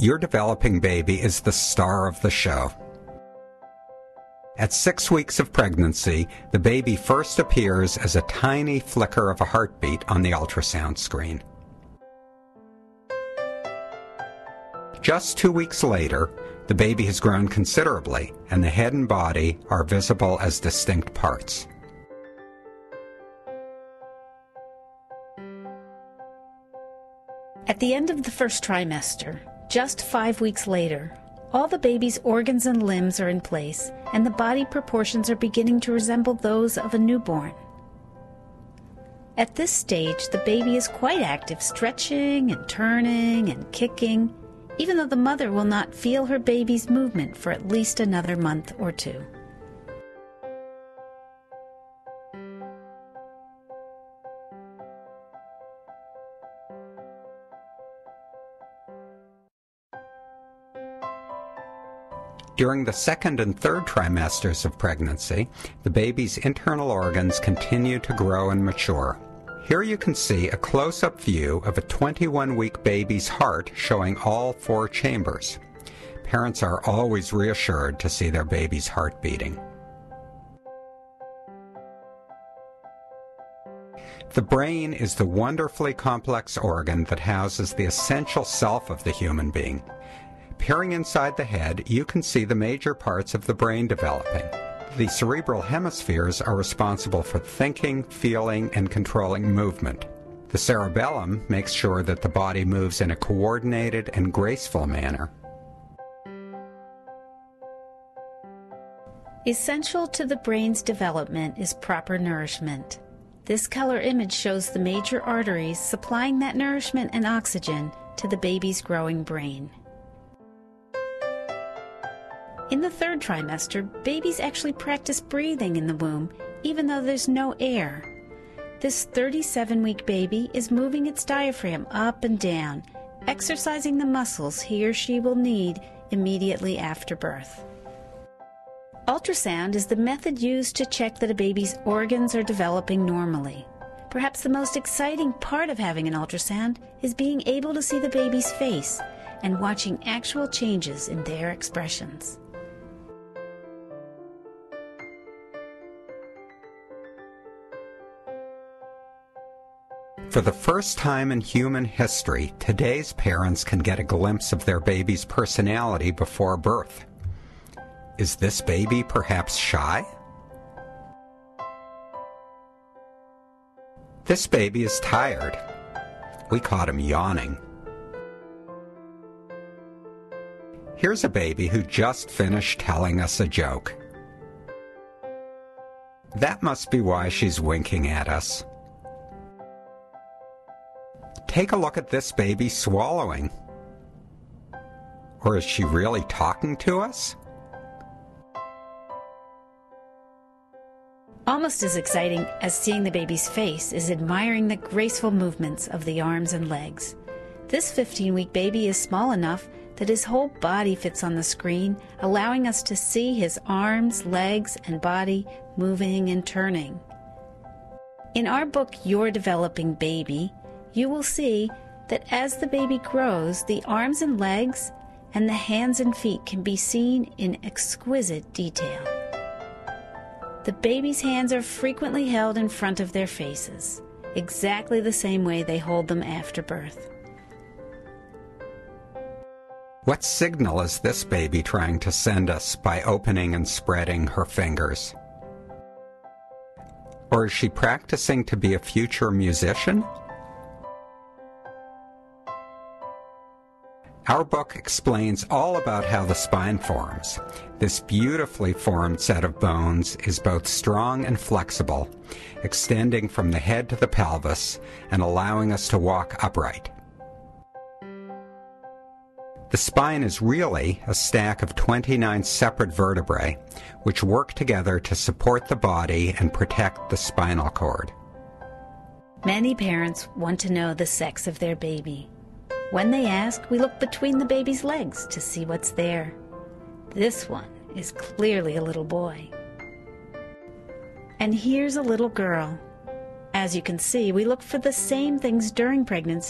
Your developing baby is the star of the show. At 6 weeks of pregnancy, the baby first appears as a tiny flicker of a heartbeat on the ultrasound screen. Just 2 weeks later, the baby has grown considerably, and the head and body are visible as distinct parts. At the end of the first trimester, just 5 weeks later, all the baby's organs and limbs are in place, and the body proportions are beginning to resemble those of a newborn. At this stage, the baby is quite active, stretching and turning and kicking, even though the mother will not feel her baby's movement for at least another month or two. During the second and third trimesters of pregnancy, the baby's internal organs continue to grow and mature. Here you can see a close-up view of a 21-week baby's heart showing all 4 chambers. Parents are always reassured to see their baby's heart beating. The brain is the wonderfully complex organ that houses the essential self of the human being. Peering inside the head, you can see the major parts of the brain developing. The cerebral hemispheres are responsible for thinking, feeling, and controlling movement. The cerebellum makes sure that the body moves in a coordinated and graceful manner. Essential to the brain's development is proper nourishment. This color image shows the major arteries supplying that nourishment and oxygen to the baby's growing brain. In the third trimester, babies actually practice breathing in the womb, even though there's no air. This 37-week baby is moving its diaphragm up and down, exercising the muscles he or she will need immediately after birth. Ultrasound is the method used to check that a baby's organs are developing normally. Perhaps the most exciting part of having an ultrasound is being able to see the baby's face and watching actual changes in their expressions. For the first time in human history, today's parents can get a glimpse of their baby's personality before birth. Is this baby perhaps shy? This baby is tired. We caught him yawning. Here's a baby who just finished telling us a joke. That must be why she's winking at us. Take a look at this baby swallowing. Or is she really talking to us? Almost as exciting as seeing the baby's face is admiring the graceful movements of the arms and legs. This 15-week baby is small enough that his whole body fits on the screen, allowing us to see his arms, legs, and body moving and turning. In our book, Your Developing Baby, you will see that as the baby grows, the arms and legs and the hands and feet can be seen in exquisite detail. The baby's hands are frequently held in front of their faces, exactly the same way they hold them after birth. What signal is this baby trying to send us by opening and spreading her fingers? Or is she practicing to be a future musician? Our book explains all about how the spine forms. This beautifully formed set of bones is both strong and flexible, extending from the head to the pelvis and allowing us to walk upright. The spine is really a stack of 29 separate vertebrae, which work together to support the body and protect the spinal cord. Many parents want to know the sex of their baby. When they ask, we look between the baby's legs to see what's there. This one is clearly a little boy. And here's a little girl. As you can see, we look for the same things during pregnancy